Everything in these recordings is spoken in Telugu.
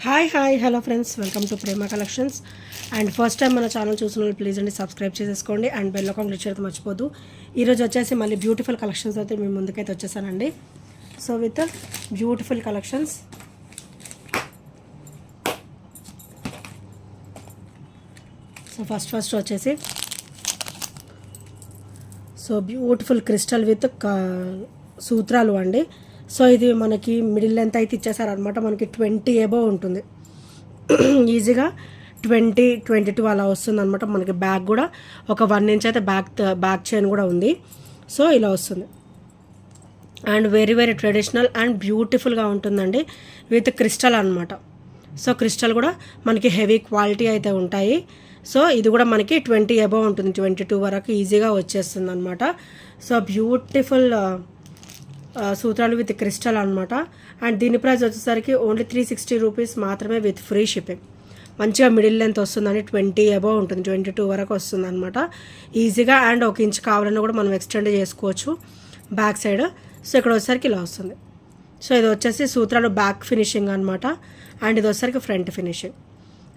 Hi hello friends, welcome to Prema collections. And first time మన ఛానల్ చూసిన వాళ్ళు ప్లీజ్ అండి సబ్స్క్రైబ్ చేసేసుకోండి అండ్ బెల్ ఐకాన్ క్లిక్ చేయడం మర్చిపోద్దు. ఈరోజు వచ్చేసి మళ్ళీ బ్యూటిఫుల్ కలెక్షన్స్ అయితే మీ ముందుకైతే వచ్చేసానండి. So with beautiful collections. So first వచ్చేసి సో బ్యూటిఫుల్ క్రిస్టల్ విత్ సూత్రాలు అండి. సో ఇది మనకి మిడిల్ లెంత్ అయితే ఇచ్చేసారనమాట. మనకి 20 అబోవ్ ఉంటుంది, ఈజీగా 20-22 అలా వస్తుంది అనమాట. మనకి బ్యాక్ కూడా ఒక 1 ఇంచ్ అయితే బ్యాక్ చైన్ కూడా ఉంది. సో ఇలా వస్తుంది అండ్ వెరీ ట్రెడిషనల్ అండ్ బ్యూటిఫుల్గా ఉంటుందండి విత్ క్రిస్టల్ అనమాట. సో క్రిస్టల్ కూడా మనకి హెవీ క్వాలిటీ అయితే ఉంటాయి. సో ఇది కూడా మనకి 20 అబోవ్ ఉంటుంది, 22 వరకు ఈజీగా వచ్చేస్తుంది అనమాట. సో బ్యూటిఫుల్ సూత్రాలు విత్ క్రిస్టల్ అనమాట. అండ్ దీని ప్రైస్ వచ్చేసరికి ఓన్లీ 360 రూపీస్ మాత్రమే విత్ ఫ్రీ షిప్పింగ్. మంచిగా మిడిల్ లెంత్ వస్తుందని 20 అబోవ్ ఉంటుంది, 22 వరకు వస్తుంది అనమాట ఈజీగా. అండ్ 1 ఇంచ్ కావాలన్నా కూడా మనం ఎక్స్టెండ్ చేసుకోవచ్చు బ్యాక్ సైడ్. సో ఇక్కడ వచ్చేసరికి ఇలా వస్తుంది. సో ఇది వచ్చేసి సూత్రాలు బ్యాక్ ఫినిషింగ్ అనమాట. అండ్ ఇది వచ్చేసరికి ఫ్రంట్ ఫినిషింగ్.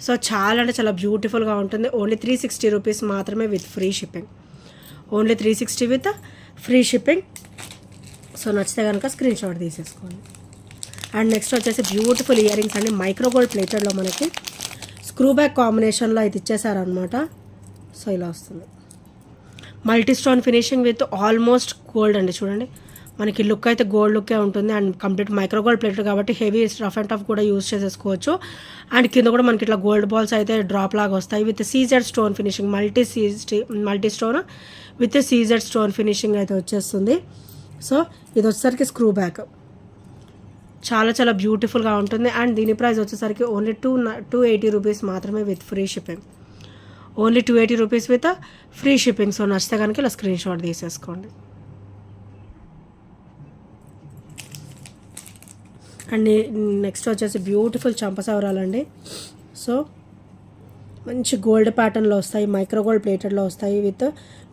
సో చాలా అంటే చాలా బ్యూటిఫుల్గా ఉంటుంది. ఓన్లీ 360 రూపీస్ మాత్రమే with free shipping. Only 360 with free shipping. So నచ్చితే కనుక స్క్రీన్ షాట్ తీసేసుకోండి. అండ్ నెక్స్ట్ వచ్చేసి బ్యూటిఫుల్ ఇయర్ రింగ్స్ అండి. మైక్రో గోల్డ్ ప్లేటెడ్లో మనకి స్క్రూ బ్యాక్ కాంబినేషన్లో అయితే ఇచ్చేసారనమాట. సో ఇలా వస్తుంది. Multi stone finishing with almost gold అండి. చూడండి మనకి లుక్ అయితే గోల్డ్ లుక్కే ఉంటుంది. And complete micro gold plated కాబట్టి హెవీ రఫ్ అండ్ టఫ్ కూడా యూజ్ చేసేసుకోవచ్చు. అండ్ కింద కూడా మనకి ఇట్లా గోల్డ్ బాల్స్ అయితే డ్రాప్ లాగా వస్తాయి with CZ stone finishing. Multi stone with CZ stone finishing అయితే వచ్చేస్తుంది. సో ఇది వచ్చేసరికి స్క్రూ బ్యాక్ చాలా బ్యూటిఫుల్గా ఉంటుంది. అండ్ దీని ప్రైస్ వచ్చేసరికి ఓన్లీ 280 రూపీస్ మాత్రమే with free shipping. Only 280 rupees with free shipping. So నచ్చితే కనుక ఇలా స్క్రీన్ షాట్ తీసేసుకోండి. అండ్ నెక్స్ట్ వచ్చేసి బ్యూటిఫుల్ చంపసవరాలండి. సో మంచి గోల్డ్ ప్యాటర్న్లో వస్తాయి, మైక్రో గోల్డ్ ప్లేటెడ్లో వస్తాయి విత్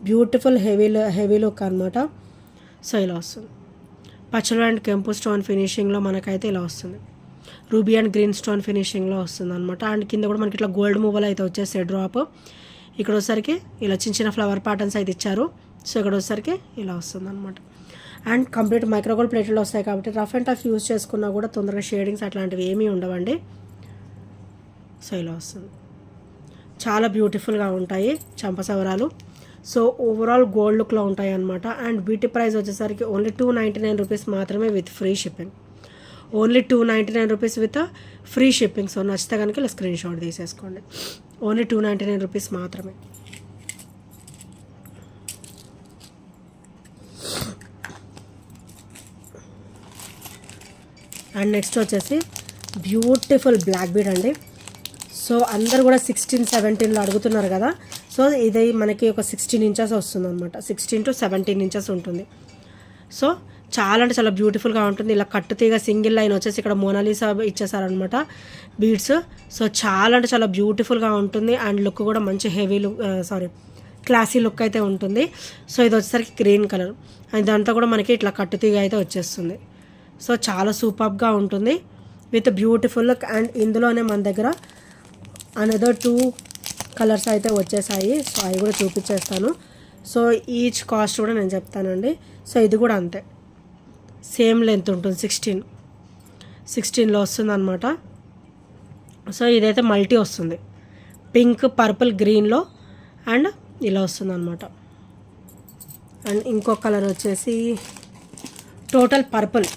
బ్యూటిఫుల్ హెవీ లుక్ అనమాట. సో ఇలా వస్తుంది. పచ్చలు అండ్ కెంపు స్టోన్ ఫినిషింగ్లో మనకైతే ఇలా వస్తుంది. రూబీ అండ్ గ్రీన్ స్టోన్ ఫినిషింగ్లో వస్తుంది అనమాట. అండ్ కింద కూడా మనకి ఇట్లా గోల్డ్ మూవలు అయితే వచ్చేస్తాయి డ్రాప్. ఇక్కడ వచ్చేసరికి ఇలా చిన్న ఫ్లవర్ ప్యాటర్న్స్ అయితే ఇచ్చారు. సో ఇక్కడ వచ్చేసరికి ఇలా వస్తుంది అనమాట. అండ్ కంప్లీట్ మైక్రో గోల్డ్ ప్లేట్లో వస్తాయి కాబట్టి రఫ్ అండ్ టఫ్ యూజ్ చేసుకున్నా కూడా తొందరగా షేడింగ్స్ అట్లాంటివి ఏమీ ఉండవండి. సో ఇలా వస్తుంది. చాలా బ్యూటిఫుల్గా ఉంటాయి చంపసవరాలు. సో ఓవరాల్ గోల్డ్ లుక్లో ఉంటాయి అనమాట. అండ్ వీటి ప్రైస్ వచ్చేసరికి ఓన్లీ 299 రూపీస్ మాత్రమే with free shipping. Only 299 rupees with free shipping. So నచ్చితే కనుక ఇలా స్క్రీన్ షాట్ తీసేసుకోండి. ఓన్లీ 299 రూపీస్ మాత్రమే. అండ్ నెక్స్ట్ వచ్చేసి బ్యూటిఫుల్ బ్లాక్ బీడ్ అండి. సో అందరు కూడా 16-17లో అడుగుతున్నారు కదా. సో ఇది మనకి ఒక 16 ఇంచెస్ వస్తుంది అనమాట. 16 to 17 ఇంచెస్ ఉంటుంది. సో చాలా అంటే చాలా బ్యూటిఫుల్గా ఉంటుంది. ఇలా కట్టుతీగ సింగిల్ లైన్ వచ్చేసి ఇక్కడ మోనాలిసా ఇచ్చేసారనమాట బీడ్స్. సో చాలా అంటే చాలా బ్యూటిఫుల్గా ఉంటుంది. అండ్ లుక్ కూడా మంచి క్లాసీ లుక్ అయితే ఉంటుంది. సో ఇది వచ్చేసరికి గ్రీన్ కలర్. ఇదంతా కూడా మనకి ఇట్లా కట్టుతీగ అయితే వచ్చేస్తుంది. సో చాలా సూపర్గా ఉంటుంది విత్ బ్యూటిఫుల్ లుక్. అండ్ ఇందులోనే మన దగ్గర అనదర్ 2 కలర్స్ అయితే వచ్చేసాయి. సో అవి కూడా చూపించేస్తాను. సో ఈచ్ కాస్ట్ కూడా నేను చెప్తానండి. సో ఇది కూడా అంతే, సేమ్ లెంత్ ఉంటుంది, 16లో వస్తుంది అనమాట. సో ఇదైతే మల్టీ వస్తుంది, పింక్ పర్పుల్ గ్రీన్లో అండ్ ఇలా వస్తుంది అనమాట. అండ్ ఇంకో కలర్ వచ్చేసి టోటల్ పర్పుల్.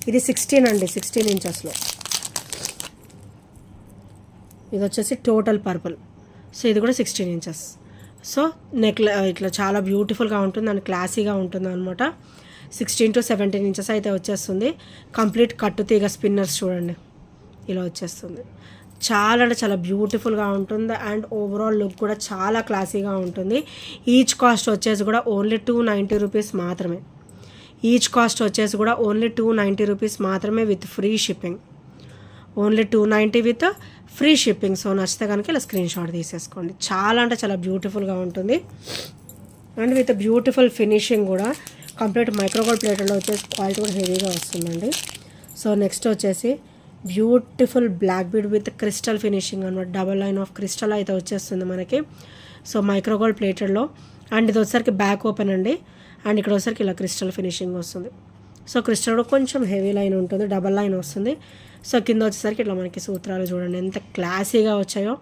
ఇది 16 అండి, 16 ఇంచెస్లో. ఇది వచ్చేసి టోటల్ పర్పుల్. సో ఇది కూడా 16 ఇంచెస్. సో ఇట్లా చాలా బ్యూటిఫుల్గా ఉంటుంది అండ్ క్లాసీగా ఉంటుంది అనమాట. 16 to 17 ఇంచెస్ అయితే వచ్చేస్తుంది. కంప్లీట్ కట్టుతీగ స్పిన్నర్స్ చూడండి ఇలా వచ్చేస్తుంది. చాలా అంటే చాలా బ్యూటిఫుల్గా ఉంటుంది. అండ్ ఓవరాల్ లుక్ కూడా చాలా క్లాసీగా ఉంటుంది. ఈచ్ కాస్ట్ వచ్చేసి కూడా ఓన్లీ 290 రూపీస్ మాత్రమే. ఈచ్ కాస్ట్ వచ్చేసి కూడా ఓన్లీ 290 రూపీస్ మాత్రమే with free shipping. Only 290 with free shipping. So నచ్చితే కనుక ఇలా స్క్రీన్ షాట్ తీసేసుకోండి. చాలా అంటే చాలా బ్యూటిఫుల్గా ఉంటుంది అండ్ విత్ బ్యూటిఫుల్ ఫినిషింగ్ కూడా. కంప్లీట్ మైక్రోగోల్డ్ ప్లేట్లో వచ్చేసి క్వాలిటీ కూడా హెవీగా వస్తుందండి. సో నెక్స్ట్ వచ్చేసి beautiful black bead with crystal finishing అనమాట. డబల్ లైన్ ఆఫ్ క్రిస్టల్ అయితే వచ్చేస్తుంది మనకి. So micro gold ప్లేటెడ్లో. అండ్ ఇది వచ్చేసరికి బ్యాక్ ఓపెన్ అండి. అండ్ ఇక్కడ వచ్చేసరికి ఇలా క్రిస్టల్ ఫినిషింగ్ వస్తుంది. సో క్రిస్టల్ కూడా కొంచెం హెవీ లైన్ ఉంటుంది, డబల్ లైన్ వస్తుంది. సో కింద వచ్చేసరికి ఇట్లా మనకి సూత్రాలు చూడండి ఎంత క్లాసీగా వచ్చాయో.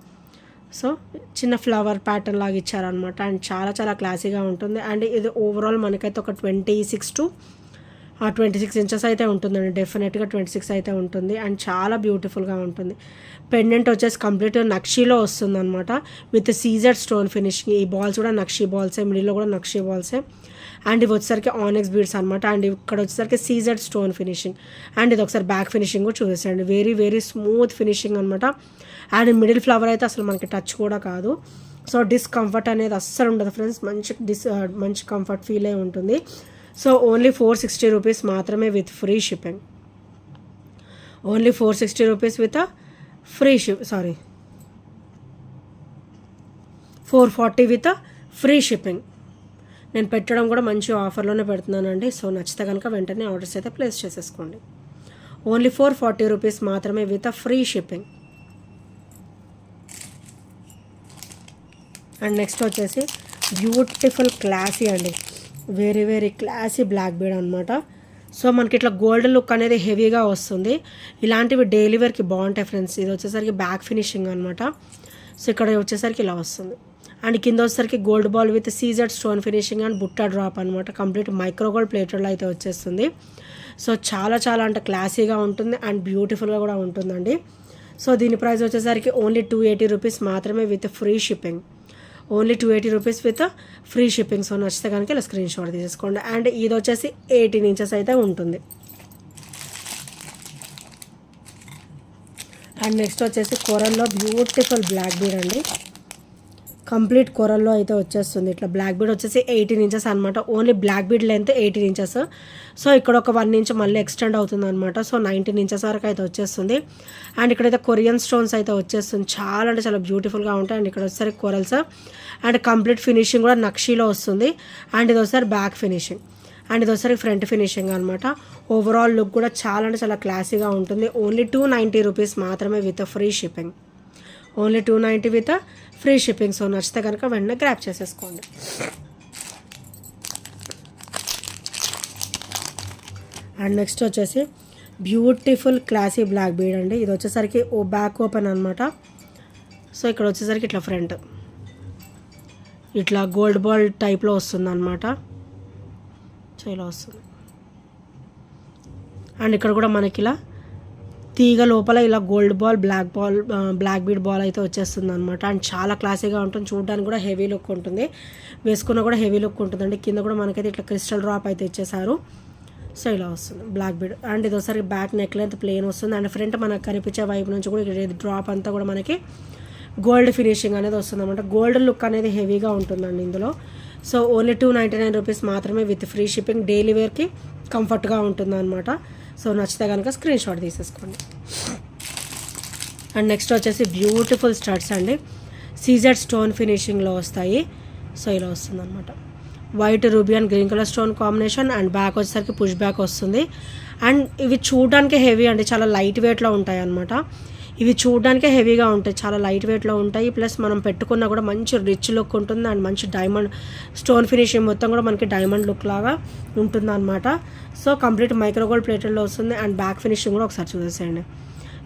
సో చిన్న ఫ్లవర్ ప్యాటర్న్ లాగా ఇచ్చారనమాట. అండ్ చాలా చాలా క్లాసీగా ఉంటుంది. అండ్ ఇది ఓవరాల్ మనకైతే ఒక 26 ఇంచెస్ అయితే ఉంటుందండి. డెఫినెట్గా 26 అయితే ఉంటుంది. అండ్ చాలా బ్యూటిఫుల్గా ఉంటుంది. పెండెంట్ వచ్చేసి కంప్లీట్గా నక్షీలో వస్తుంది అనమాట, విత్ సీజెడ్ స్టోన్ ఫినిషింగ్. ఈ బాల్స్ కూడా నక్షీ బాల్సే, మిడిల్లో కూడా నక్షీ బాల్సే. అండ్ ఇవి వచ్చేసరికి ఆనెక్స్ బీడ్స్ అనమాట. అండ్ ఇక్కడ వచ్చేసరికి సీజెడ్ స్టోన్ ఫినిషింగ్. అండ్ ఇది ఒకసారి బ్యాక్ ఫినిషింగ్ కూడా చూసేసండి. వెరీ వెరీ స్మూత్ ఫినిషింగ్ అనమాట. అండ్ మిడిల్ ఫ్లవర్ అయితే అసలు మనకి టచ్ కూడా కాదు. సో డిస్కంఫర్ట్ అనేది అస్సలు ఉండదు ఫ్రెండ్స్. మంచి కంఫర్ట్ ఫీల్ అయి ఉంటుంది. సో ఓన్లీ 460 రూపీస్ మాత్రమే with free shipping. Only 460 rupees with free 440 with free shipping. నేను పెట్టడం కూడా మంచి ఆఫర్లోనే పెడుతున్నానండి. సో నచ్చితే కనుక వెంటనే ఆర్డర్స్ అయితే ప్లేస్ చేసేసుకోండి. ఓన్లీ 440 రూపీస్ మాత్రమే with free shipping. And next వచ్చేసి బ్యూటిఫుల్ క్లాసీ అండి, very very classy black bead అనమాట. సో మనకి ఇట్లా గోల్డ్ లుక్ అనేది హెవీగా వస్తుంది. ఇలాంటివి డైలీ వేర్కి బాగుంటాయి ఫ్రెండ్స్. ఇది వచ్చేసరికి బ్యాక్ ఫినిషింగ్ అనమాట. సో ఇక్కడ వచ్చేసరికి ఇలా వస్తుంది. అండ్ కింద వచ్చేసరికి gold ball with CZ stone finishing and బుట్టా డ్రాప్ అనమాట. కంప్లీట్ మైక్రోగోల్డ్ ప్లేటెడ్లో అయితే వచ్చేస్తుంది. సో చాలా చాలా అంటే క్లాసీగా ఉంటుంది అండ్ బ్యూటిఫుల్గా కూడా ఉంటుందండి. సో దీని ప్రైస్ వచ్చేసరికి ఓన్లీ 280 రూపీస్ మాత్రమే with free shipping. Only 280 rupees with free shipping. So నచ్చితే కనుక ఇలా స్క్రీన్ షాట్ తీసేసుకోండి. అండ్ ఇది వచ్చేసి 18 ఇంచెస్ అయితే ఉంటుంది. అండ్ నెక్స్ట్ వచ్చేసి కొరల్లో బ్యూటిఫుల్ బ్లాక్ బీడ్ అండి. కంప్లీట్ కొరల్లో అయితే వచ్చేస్తుంది. ఇట్లా బ్లాక్ బీడ్ వచ్చేసి 18 ఇంచెస్ అనమాట. Only black bead length 18 inches. So ఇక్కడ ఒక 1 ఇంచ్ మళ్ళీ ఎక్స్టెండ్ అవుతుంది అనమాట. సో 19 ఇంచెస్ వరకు అయితే వచ్చేస్తుంది. అండ్ ఇక్కడైతే కొరియన్ స్టోన్స్ అయితే వచ్చేస్తుంది. చాలా అంటే చాలా బ్యూటిఫుల్గా ఉంటాయి. అండ్ ఇక్కడ వచ్చేసరికి కొరల్స్ అండ్ కంప్లీట్ ఫినిషింగ్ కూడా నక్షీలో వస్తుంది. అండ్ ఇది వచ్చేసరికి బ్యాక్ ఫినిషింగ్. అండ్ ఇది వచ్చేసరికి ఫ్రంట్ ఫినిషింగ్ అనమాట. ఓవరాల్ లుక్ కూడా చాలా అంటే చాలా క్లాసీగా ఉంటుంది. ఓన్లీ 290 రూపీస్ మాత్రమే with free shipping. Only 290 with free shipping. So నచ్చితే కనుక వెంటనే గ్రాప్ చేసేసుకోండి. అండ్ నెక్స్ట్ వచ్చేసి బ్యూటిఫుల్ క్లాసీ బ్లాక్ బీడ్ అండి. ఇది వచ్చేసరికి బ్యాక్ ఓపెన్ అనమాట. సో ఇక్కడ వచ్చేసరికి ఇట్లా ఫ్రంట్ ఇట్లా గోల్డ్ బాల్ టైప్లో వస్తుంది అనమాట. సో ఇలా వస్తుంది. అండ్ ఇక్కడ కూడా మనకి ఇలా తీగ లోపల ఇలా gold ball black bead ball అయితే వచ్చేస్తుంది అనమాట. అండ్ చాలా క్లాసీగా ఉంటుంది. చూడడానికి కూడా హెవీ లుక్ ఉంటుంది, వేసుకున్న కూడా హెవీ లుక్ ఉంటుందండి. కింద కూడా మనకైతే ఇట్లా క్రిస్టల్ డ్రాప్ అయితే ఇచ్చేసారు. సో ఇలా వస్తుంది బ్లాక్ బీడ్. అండ్ ఇది ఒకసారి బ్యాక్ నెక్ లెంత్ ప్లేన్ వస్తుంది. అండ్ ఫ్రంట్ మనకు కనిపించే వైపు నుంచి కూడా ఇక్కడ డ్రాప్ అంతా కూడా మనకి గోల్డ్ ఫినిషింగ్ అనేది వస్తుంది అనమాట. గోల్డ్ లుక్ అనేది హెవీగా ఉంటుందండి ఇందులో. సో ఓన్లీ 299 రూపీస్ మాత్రమే విత్ ఫ్రీ షిప్పింగ్. డైలీ వేర్కి కంఫర్ట్గా ఉంటుంది అనమాట. సో నచ్చితే కనుక స్క్రీన్ షాట్ తీసేసుకోండి. అండ్ నెక్స్ట్ వచ్చేసి బ్యూటిఫుల్ స్టడ్స్ అండి, సీజెడ్ స్టోన్ ఫినిషింగ్లో వస్తాయి. సో ఇలా వస్తుంది అనమాట. White ruby and green colour stone combination. And back వచ్చేసరికి పుష్ బ్యాక్ వస్తుంది. అండ్ ఇవి చూడడానికి హెవీ అండి, చాలా లైట్ వెయిట్లో ఉంటాయి అనమాట. ఇవి చూడడానికే హెవీగా ఉంటాయి, చాలా లైట్ వెయిట్లో ఉంటాయి. ప్లస్ మనం పెట్టుకున్నా కూడా మంచి రిచ్ లుక్ ఉంటుంది. అండ్ మంచి డైమండ్ స్టోన్ ఫినిషింగ్ మొత్తం కూడా మనకి డైమండ్ లుక్ లాగా ఉంటుంది అనమాట. సో కంప్లీట్ మైక్రోగోల్డ్ ప్లేటెడ్లో వస్తుంది. అండ్ బ్యాక్ ఫినిషింగ్ కూడా ఒకసారి చూసేసేయండి.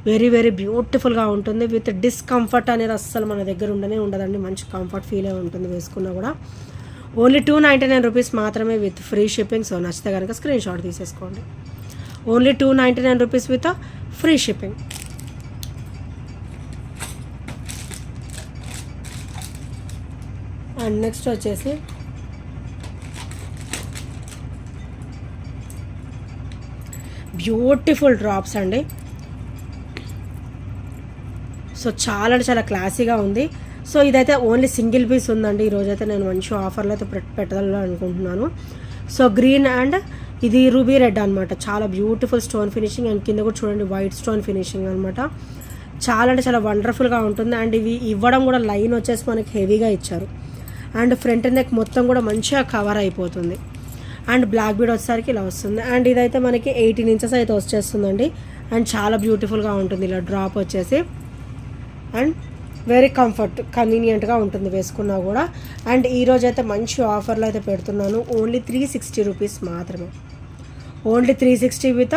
వెరీ వెరీ బ్యూటిఫుల్గా ఉంటుంది. విత్ డిస్కంఫర్ట్ అనేది అస్సలు మన దగ్గర ఉండదండి. మంచి కంఫర్ట్ ఫీలే ఉంటుంది వేసుకున్నా కూడా. ఓన్లీ 299 రూపీస్ మాత్రమే విత్ ఫ్రీ షిప్పింగ్. సో నచ్చితే కనుక స్క్రీన్ షాట్ తీసేసుకోండి. Only 299 rupees with free shipping. And next వచ్చేసి బ్యూటిఫుల్ డ్రాప్స్ అండి. సో చాలా అంటే చాలా క్లాసీగా ఉంది. సో ఇదైతే ఓన్లీ సింగిల్ పీస్ ఉందండి. ఈరోజైతే నేను మంచి ఆఫర్లో అయితే పెట్టాలని అనుకుంటున్నాను. సో గ్రీన్ అండ్ ఇది రూబీ రెడ్ అనమాట. చాలా బ్యూటిఫుల్ స్టోన్ ఫినిషింగ్. అండ్ కింద కూడా చూడండి వైట్ స్టోన్ ఫినిషింగ్ అనమాట. చాలా అంటే చాలా వండర్ఫుల్గా ఉంటుంది. అండ్ ఇవి ఇవ్వడం కూడా లైన్ వచ్చేసి మనకి హెవీగా ఇచ్చారు. అండ్ ఫ్రంట్ నెక్ మొత్తం కూడా మంచిగా కవర్ అయిపోతుంది. అండ్ బ్లాక్ బీడ్ వచ్చేసరికి ఇలా వస్తుంది. అండ్ ఇదైతే మనకి 18 ఇంచెస్ అయితే వచ్చేస్తుందండి. అండ్ చాలా బ్యూటిఫుల్గా ఉంటుంది ఇలా డ్రాప్ వచ్చేసి. అండ్ వెరీ కన్వీనియంట్గా ఉంటుంది వేసుకున్నా కూడా. అండ్ ఈరోజు అయితే మంచి ఆఫర్లో అయితే పెడుతున్నాను. ఓన్లీ 360 రూపీస్ మాత్రమే. Only 360 with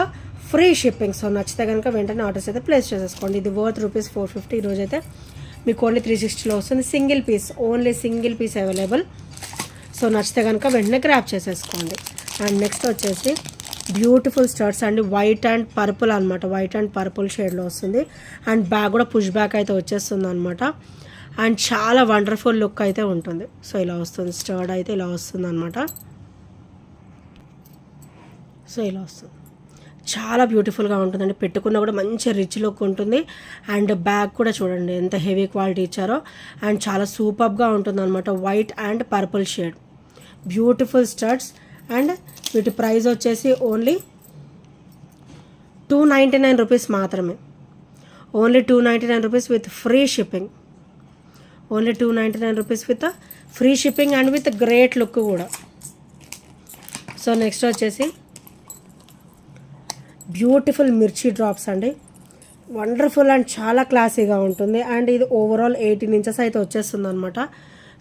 free shipping. So నచ్చితే కనుక వెంటనే ఆర్డర్స్ అయితే ప్లేస్ చేసేసుకోండి. ఇది వర్త్ రూపీస్ 450. ఈరోజు అయితే మీకు ఓన్లీ 360లో వస్తుంది. Single piece, only single piece available. So నచ్చితే కనుక వెంటనే గ్రాప్ చేసేసుకోండి. అండ్ నెక్స్ట్ వచ్చేసి బ్యూటిఫుల్ స్టర్ట్స్ అండి, వైట్ అండ్ పర్పుల్ అనమాట. వైట్ అండ్ పర్పుల్ షేడ్లో వస్తుంది. అండ్ బ్యాగ్ కూడా పుష్ బ్యాక్ అయితే వచ్చేస్తుంది అనమాట. అండ్ చాలా వండర్ఫుల్ లుక్ అయితే ఉంటుంది. సో ఇలా వస్తుంది, స్టర్డ్ అయితే ఇలా వస్తుంది అనమాట. సో ఇలా వస్తుంది, చాలా బ్యూటిఫుల్గా ఉంటుందండి. పెట్టుకున్న కూడా మంచి రిచ్ లుక్ ఉంటుంది. అండ్ బ్యాగ్ కూడా చూడండి ఎంత హెవీ క్వాలిటీ ఇచ్చారో. అండ్ చాలా సూపర్గా ఉంటుంది అనమాట. White and purple shade, beautiful స్టర్ట్స్. And వీటి ప్రైస్ వచ్చేసి ఓన్లీ 299 రూపీస్ మాత్రమే. Only 299 rupees with free shipping. Only 299 rupees with free shipping and with great look కూడా. సో నెక్స్ట్ వచ్చేసి బ్యూటిఫుల్ మిర్చి డ్రాప్స్ అండి. వండర్ఫుల్ అండ్ చాలా క్లాసీగా ఉంటుంది. అండ్ ఇది ఓవరాల్ 18 ఇంచెస్ అయితే వచ్చేస్తుంది అనమాట.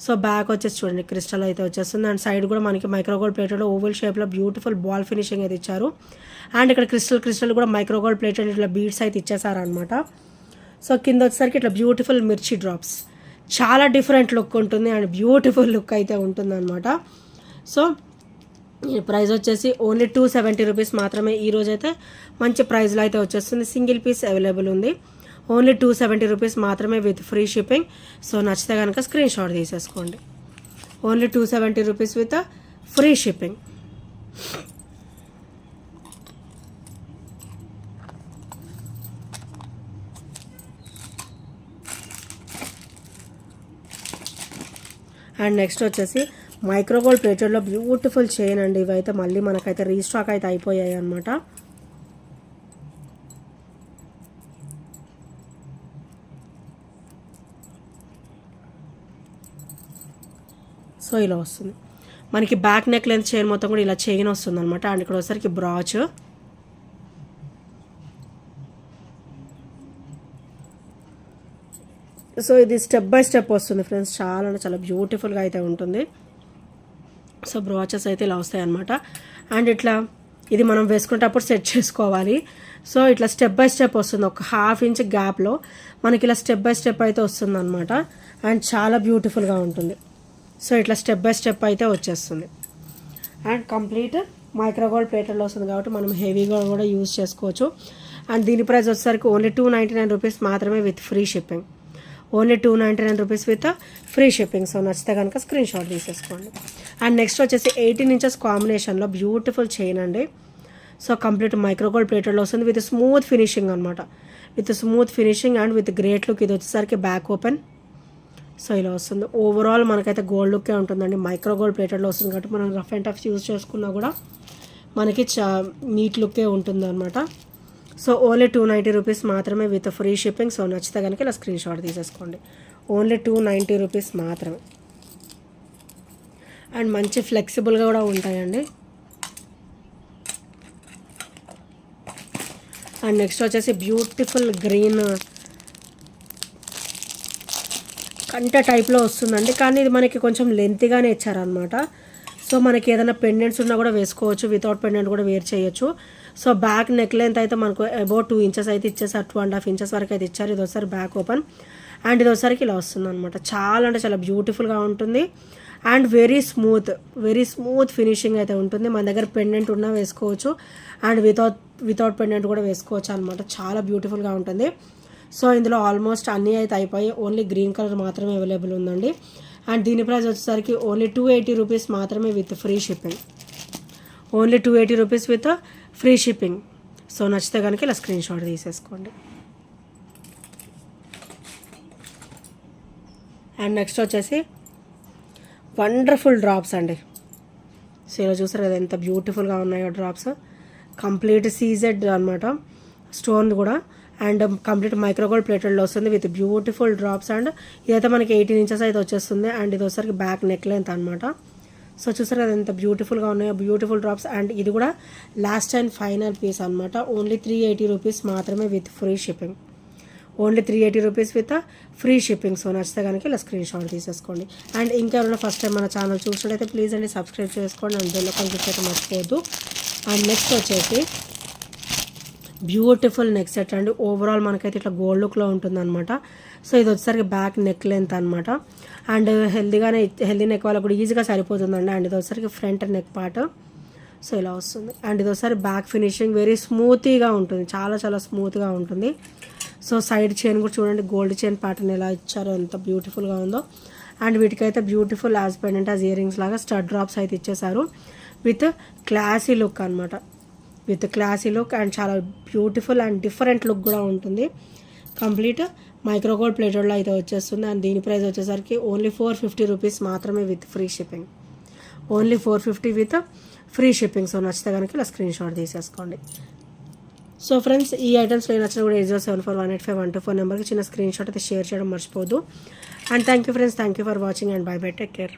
సో బ్యాక్ వచ్చేసి చూడండి క్రిస్టల్ అయితే వచ్చేస్తుంది. అండ్ సైడ్ కూడా మనకి మైక్రోగోల్డ్ ప్లేటెడ్ ఓవల్ షేప్లో బ్యూటిఫుల్ బాల్ ఫినిషింగ్ అయితే ఇచ్చారు. అండ్ ఇక్కడ క్రిస్టల్ కూడా మైక్రోగోల్డ్ ప్లేటెడ్ ఇట్లా బీడ్స్ అయితే ఇచ్చేసారనమాట. సో కింద వచ్చేసరికి ఇట్లా బ్యూటిఫుల్ మిర్చి డ్రాప్స్, చాలా డిఫరెంట్ లుక్ ఉంటుంది అండ్ బ్యూటిఫుల్ లుక్ అయితే ఉంటుంది అనమాట. సో ఈ ప్రైస్ వచ్చేసి ఓన్లీ 270 రూపీస్ మాత్రమే. ఈరోజైతే మంచి ప్రైస్లో అయితే వచ్చేస్తుంది. సింగిల్ పీస్ అవైలబుల్ ఉంది. ఓన్లీ 270 రూపీస్ మాత్రమే విత్ ఫ్రీ షిప్పింగ్. సో నచ్చితే కనుక స్క్రీన్ షాట్ తీసేసుకోండి. Only 270 rupees with free shipping. And next వచ్చేసి మైక్రోగోల్డ్ ప్లేటెడ్లో బ్యూటిఫుల్ చైన్ అండి. ఇవైతే మళ్ళీ మనకైతే రీస్టాక్ అయితే అయిపోయాయి అనమాట. సో ఇలా వస్తుంది మనకి బ్యాక్ నెక్ లెంత్ చైన్ మొత్తం కూడా ఇలా చైన్ వస్తుంది అనమాట. అండ్ ఇక్కడ వచ్చేసరికి బ్రాచ్. సో ఇది స్టెప్ బై స్టెప్ వస్తుంది ఫ్రెండ్స్. చాలా అంటే చాలా బ్యూటిఫుల్గా అయితే ఉంటుంది. సో బ్రాచెస్ అయితే ఇలా వస్తాయి అనమాట. అండ్ ఇట్లా ఇది మనం వేసుకునేటప్పుడు సెట్ చేసుకోవాలి. సో ఇట్లా స్టెప్ బై స్టెప్ వస్తుంది. ఒక 1/2 ఇంచ్ గ్యాప్లో మనకి ఇలా స్టెప్ బై స్టెప్ అయితే వస్తుంది అనమాట. అండ్ చాలా బ్యూటిఫుల్గా ఉంటుంది. సో ఇట్లా స్టెప్ బై స్టెప్ అయితే వచ్చేస్తుంది. అండ్ కంప్లీట్ మైక్రోగోల్డ్ ప్లేటర్లో వస్తుంది కాబట్టి మనం హెవీగా కూడా యూజ్ చేసుకోవచ్చు. అండ్ దీని ప్రైస్ వచ్చేసరికి ఓన్లీ 299 రూపీస్ మాత్రమే with free shipping. Only 299 rupees with free shipping. So నచ్చితే కనుక స్క్రీన్ షాట్ తీసేసుకోండి. అండ్ నెక్స్ట్ వచ్చేసి 18 ఇంచెస్ కాంబినేషన్లో బ్యూటిఫుల్ చైన్ అండి. సో కంప్లీట్ మైక్రోగోల్డ్ ప్లేటెడ్లో వస్తుంది విత్ స్మూత్ ఫినిషింగ్ అనమాట. With smooth finishing and with great look. ఇది వచ్చేసరికి బ్యాక్ ఓపెన్. సో ఇలా వస్తుంది. ఓవరాల్ మనకైతే గోల్డ్ లుక్కే ఉంటుందండి. మైక్రోగోల్డ్ ప్లేటెడ్లో వస్తుంది కాబట్టి మనం రఫ్ అండ్ టఫ్ యూజ్ చేసుకున్నా కూడా మనకి నీట్ లుక్కే ఉంటుంది అనమాట. సో ఓన్లీ 290 రూపీస్ మాత్రమే విత్ ఫ్రీ షిప్పింగ్. సో నచ్చితే కనుక ఇలా స్క్రీన్ షాట్ తీసేసుకోండి. ఓన్లీ 290 రూపీస్ మాత్రమే. అండ్ మంచి ఫ్లెక్సిబుల్గా కూడా ఉంటాయండి. అండ్ నెక్స్ట్ వచ్చేసి బ్యూటిఫుల్ గ్రీన్ కంట టైప్లో వస్తుందండి. కానీ ఇది మనకి కొంచెం లెంతీగానే ఇచ్చారనమాట. సో మనకి ఏదైనా పెండెంట్స్ ఉన్నా కూడా వేసుకోవచ్చు, వితౌట్ పెండెంట్ కూడా వేర్ చేయొచ్చు. సో బ్యాక్ నెక్ లెంత్ అయితే మనకు అబౌట్ 2 ఇంచెస్ అయితే ఇచ్చేసారు. 2.5 ఇంచెస్ వరకు అయితే ఇచ్చారు. ఇది ఒకసారి బ్యాక్ ఓపెన్ అండ్ ఇది ఒకసారికి ఇలా వస్తుంది అనమాట. చాలా అంటే చాలా బ్యూటిఫుల్గా ఉంటుంది. అండ్ వెరీ స్మూత్ ఫినిషింగ్ అయితే ఉంటుంది. మన దగ్గర పెండెంట్ ఉన్నా వేసుకోవచ్చు అండ్ వితౌట్ పెండెంట్ కూడా వేసుకోవచ్చు అనమాట. చాలా బ్యూటిఫుల్గా ఉంటుంది. సో ఇందులో ఆల్మోస్ట్ అన్నీ అయితే అయిపోయి ఓన్లీ గ్రీన్ కలర్ మాత్రమే అవైలబుల్ ఉందండి. అండ్ దీని ప్రైస్ వచ్చేసరికి ఓన్లీ 280 రూపీస్ మాత్రమే with free shipping. Only 280 rupees with free shipping. So నచ్చితే కనుక ఇలా స్క్రీన్ షాట్ తీసేసుకోండి. అండ్ నెక్స్ట్ వచ్చేసి వండర్ఫుల్ డ్రాప్స్ అండి. సో ఇలా చూసారు కదా ఎంత బ్యూటిఫుల్గా ఉన్నాయో డ్రాప్స్. కంప్లీట్ సీజెడ్ అనమాట, స్టోన్ కూడా. అండ్ కంప్లీట్ మైక్రోగోల్డ్ ప్లేటెడ్లో వస్తుంది విత్ బ్యూటిఫుల్ డ్రాప్స్. అండ్ ఇదైతే మనకి 18 ఇంచెస్ అయితే వచ్చేస్తుంది. అండ్ ఇది వచ్చేసరికి బ్యాక్ నెక్ లెంత్ అనమాట. సో చూసారు కదా ఎంత బ్యూటిఫుల్గా ఉన్నాయో, బ్యూటిఫుల్ డ్రాప్స్. అండ్ ఇది కూడా లాస్ట్ అండ్ ఫైనల్ పీస్ అనమాట. ఓన్లీ 380 రూపీస్ మాత్రమే with free shipping. Only 380 rupees with free shipping. So నచ్చితే కనుక ఇలా స్క్రీన్ షాట్ తీసేసుకోండి. అండ్ ఇంకా ఎవరైనా ఫస్ట్ టైం మన ఛానల్ చూసినట్టయితే ప్లీజ్ అండి సబ్స్క్రైబ్ చేసుకోండి అండ్ బెల్ ఐకాన్ క్లిక్ చేయడం మర్చిపోవద్దు. అండ్ నెక్స్ట్ వచ్చేసి బ్యూటిఫుల్ నెక్ సెట్ అండి. ఓవరాల్ మనకైతే ఇట్లా గోల్డ్ లుక్లో ఉంటుందన్నమాట. సో ఇది వచ్చేసరికి బ్యాక్ నెక్ లెంత్ అనమాట. అండ్ హెల్దీ నెక్ వాళ్ళకు కూడా ఈజీగా సరిపోతుందండి. అండ్ ఇది వచ్చేసరికి ఫ్రంట్ నెక్ పార్ట్. సో ఇలా వస్తుంది. అండ్ ఇది ఒకసారి బ్యాక్ ఫినిషింగ్ వెరీ స్మూతీగా ఉంటుంది, చాలా చాలా స్మూత్గా ఉంటుంది. సో సైడ్ చైన్ కూడా చూడండి, గోల్డ్ చైన్ ప్యాటర్న్ ఎలా ఇచ్చారో ఎంత బ్యూటిఫుల్గా ఉందో. అండ్ వీటికైతే beautiful as pendant as earrings లాగా స్టడ్ డ్రాప్స్ అయితే ఇచ్చేసారు విత్ క్లాసీ లుక్ అనమాట. విత్ క్లాసీ లుక్ అండ్ చాలా బ్యూటిఫుల్ అండ్ డిఫరెంట్ లుక్ కూడా ఉంటుంది. కంప్లీట్ మైక్రోగోల్డ్ ప్లేటెడ్లో అయితే వచ్చేస్తుంది. అండ్ దీని ప్రైస్ వచ్చేసరికి ఓన్లీ 450 రూపీస్ మాత్రమే with free shipping. Only 450 with free shipping. So నచ్చితే కనుక ఇలా స్క్రీన్ షాట్ తీసేసుకోండి. సో ఫ్రెండ్స్ ఈ ఐటమ్స్ నేను నచ్చిన కూడా 8074185124 నెంబర్కి చిన్న స్క్రీన్ షాట్ అయితే షేర్ చేయడం మర్చిపోదు. And thank you friends, thank you for watching and bye bye, take care.